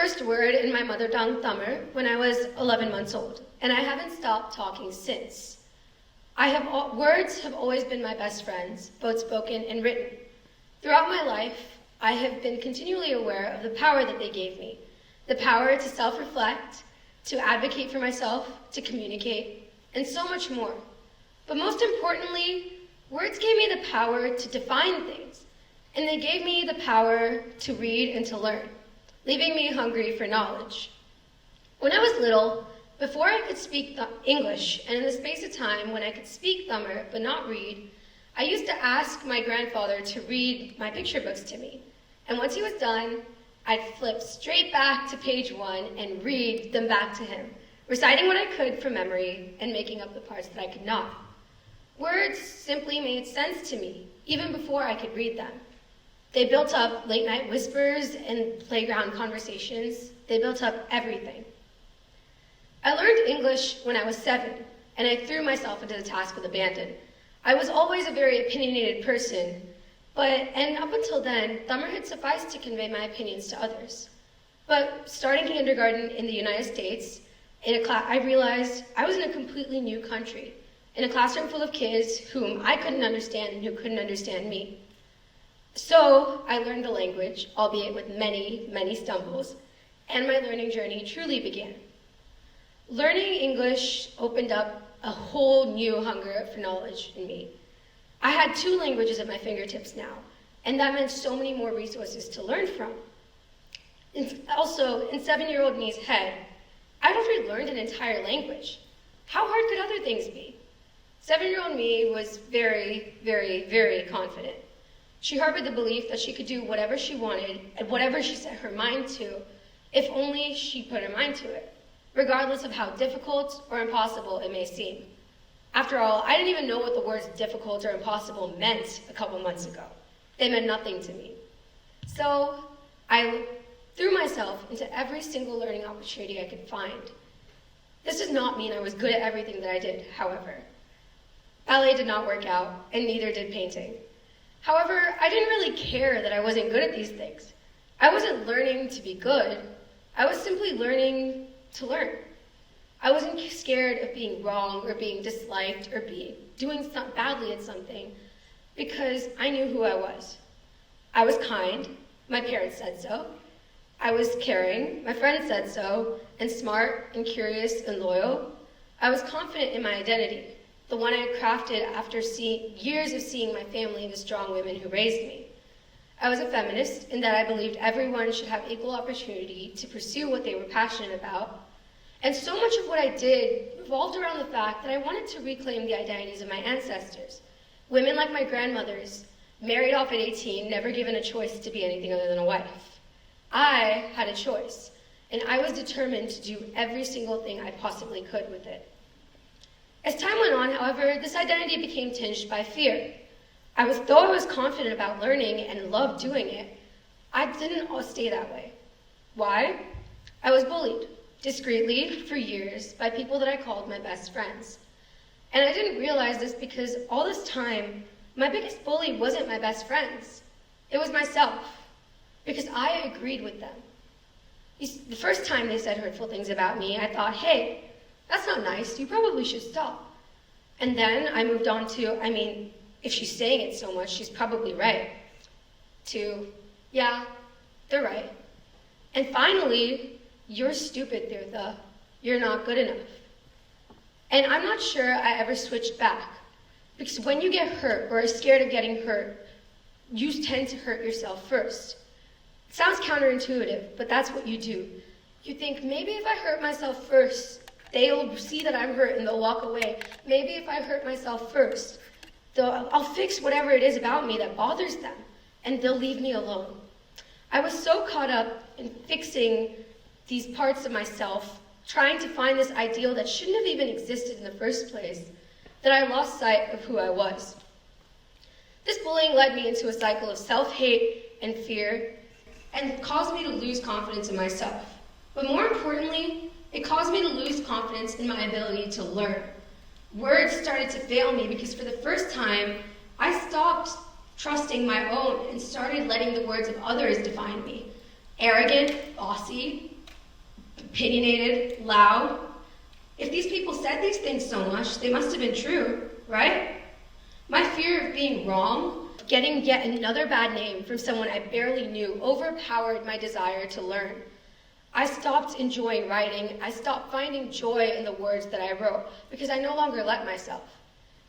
first word in my mother tongue, Tamil, when I was 11 months old, and I haven't stopped talking since. Words have always been my best friends, both spoken and written. Throughout my life, I have been continually aware of the power that they gave me, the power to self-reflect, to advocate for myself, to communicate, and so much more. But most importantly, words gave me the power to define things, and they gave me the power to read and to learn, leaving me hungry for knowledge. When I was little, before I could speak English, and in the space of time when I could speak Tamil but not read, I used to ask my grandfather to read my picture books to me. And once he was done, I'd flip straight back to page 1 and read them back to him, reciting what I could from memory and making up the parts that I could not. Words simply made sense to me, even before I could read them. They built up late-night whispers and playground conversations. They built up everything. I learned English when I was 7, and I threw myself into the task with abandon. I was always a very opinionated person, and up until then, Tamil had sufficed to convey my opinions to others. But starting kindergarten in the United States, I realized I was in a completely new country, in a classroom full of kids whom I couldn't understand and who couldn't understand me. So I learned the language, albeit with many, many stumbles, and my learning journey truly began. Learning English opened up a whole new hunger for knowledge in me. I had 2 languages at my fingertips now, and that meant so many more resources to learn from. Also, in 7-year-old me's head, I'd already learned an entire language. How hard could other things be? 7-year-old me was very, very, very confident. She harbored the belief that she could do whatever she wanted and whatever she set her mind to, if only she put her mind to it, regardless of how difficult or impossible it may seem. After all, I didn't even know what the words difficult or impossible meant a couple months ago. They meant nothing to me. So I threw myself into every single learning opportunity I could find. This does not mean I was good at everything that I did, however. Ballet did not work out, and neither did painting. However, I didn't really care that I wasn't good at these things. I wasn't learning to be good. I was simply learning to learn. I wasn't scared of being wrong or being disliked or doing badly at something because I knew who I was. I was kind, my parents said so. I was caring, my friends said so, and smart and curious and loyal. I was confident in my identity, the one I had crafted after years of seeing my family and the strong women who raised me. I was a feminist in that I believed everyone should have equal opportunity to pursue what they were passionate about. And so much of what I did revolved around the fact that I wanted to reclaim the identities of my ancestors. Women like my grandmothers, married off at 18, never given a choice to be anything other than a wife. I had a choice, and I was determined to do every single thing I possibly could with it. As time went on, however, this identity became tinged by fear. Though I was confident about learning and loved doing it, I didn't stay that way. Why? I was bullied, discreetly, for years, by people that I called my best friends. And I didn't realize this because all this time, my biggest bully wasn't my best friends. It was myself, because I agreed with them. The first time they said hurtful things about me, I thought, hey, that's not nice, you probably should stop. And then I moved on to, if she's saying it so much, she's probably right. To, yeah, they're right. And finally, you're stupid, Tirtha. You're not good enough. And I'm not sure I ever switched back. Because when you get hurt or are scared of getting hurt, you tend to hurt yourself first. It sounds counterintuitive, but that's what you do. You think, maybe if I hurt myself first, they'll see that I'm hurt and they'll walk away. Maybe if I hurt myself first, I'll fix whatever it is about me that bothers them, and they'll leave me alone. I was so caught up in fixing these parts of myself, trying to find this ideal that shouldn't have even existed in the first place, that I lost sight of who I was. This bullying led me into a cycle of self-hate and fear, and caused me to lose confidence in myself. But more importantly, it caused me to lose confidence in my ability to learn. Words started to fail me because for the first time, I stopped trusting my own and started letting the words of others define me. Arrogant, bossy, opinionated, loud. If these people said these things so much, they must have been true, right? My fear of being wrong, getting yet another bad name from someone I barely knew, overpowered my desire to learn. I stopped enjoying writing. I stopped finding joy in the words that I wrote because I no longer let myself.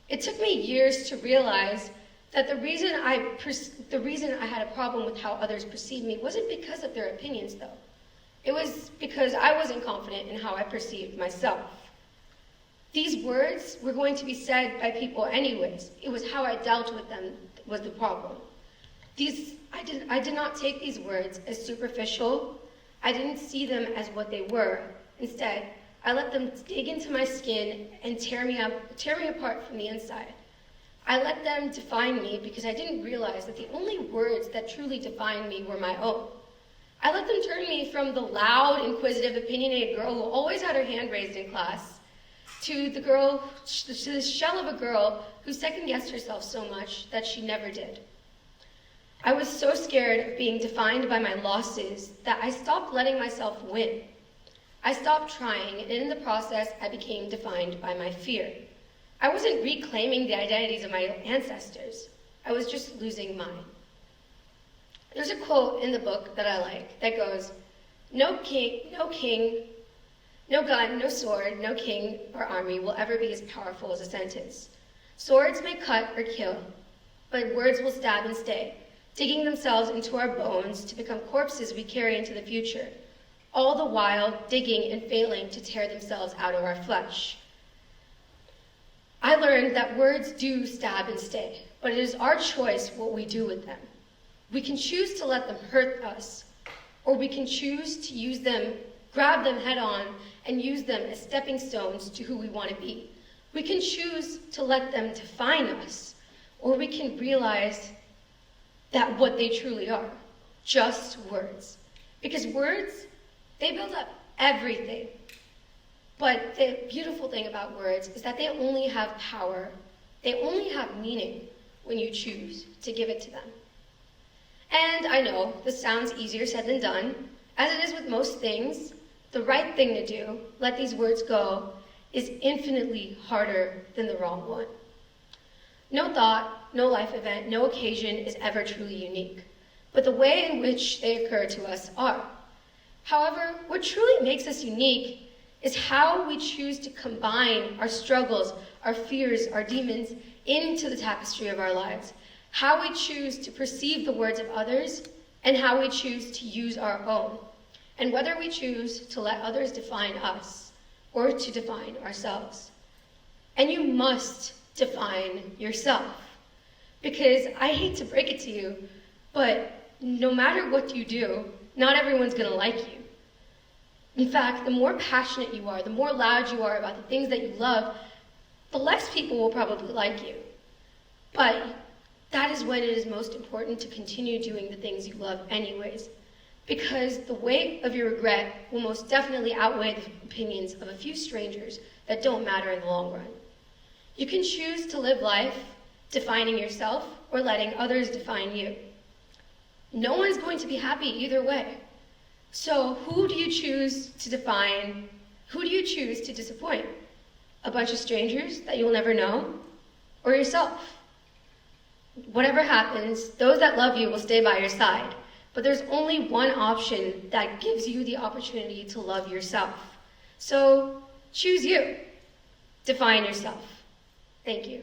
It took me years to realize that the reason I had a problem with how others perceived me wasn't because of their opinions, though. It was because I wasn't confident in how I perceived myself. These words were going to be said by people anyways. It was how I dealt with them was the problem. I did not take these words as superficial. I didn't see them as what they were. Instead, I let them dig into my skin and tear me apart from the inside. I let them define me because I didn't realize that the only words that truly defined me were my own. I let them turn me from the loud, inquisitive, opinionated girl who always had her hand raised in class to the shell of a girl who second-guessed herself so much that she never did. I was so scared of being defined by my losses that I stopped letting myself win. I stopped trying, and in the process, I became defined by my fear. I wasn't reclaiming the identities of my ancestors. I was just losing mine. There's a quote in the book that I like that goes, no gun, no sword, no king or army will ever be as powerful as a sentence. Swords may cut or kill, but words will stab and stay, digging themselves into our bones to become corpses we carry into the future, all the while digging and failing to tear themselves out of our flesh. I learned that words do stab and stay, but it is our choice what we do with them. We can choose to let them hurt us, or we can choose to use them, grab them head on, and use them as stepping stones to who we want to be. We can choose to let them define us, or we can realize that what they truly are, just words. Because words, they build up everything. But the beautiful thing about words is that they only have power, they only have meaning when you choose to give it to them. And I know this sounds easier said than done. As it is with most things, the right thing to do, let these words go, is infinitely harder than the wrong one. No thought, no life event, no occasion is ever truly unique, but the way in which they occur to us are. However, what truly makes us unique is how we choose to combine our struggles, our fears, our demons into the tapestry of our lives, how we choose to perceive the words of others, and how we choose to use our own, and whether we choose to let others define us or to define ourselves. And you must define yourself, because I hate to break it to you, but no matter what you do, not everyone's going to like you. In fact, the more passionate you are, the more loud you are about the things that you love, the less people will probably like you. But that is when it is most important to continue doing the things you love anyways, because the weight of your regret will most definitely outweigh the opinions of a few strangers that don't matter in the long run. You can choose to live life defining yourself or letting others define you. No one's going to be happy either way. So who do you choose to define? Who do you choose to disappoint? A bunch of strangers that you'll never know? Or yourself? Whatever happens, those that love you will stay by your side. But there's only one option that gives you the opportunity to love yourself. So choose you. Define yourself. Thank you.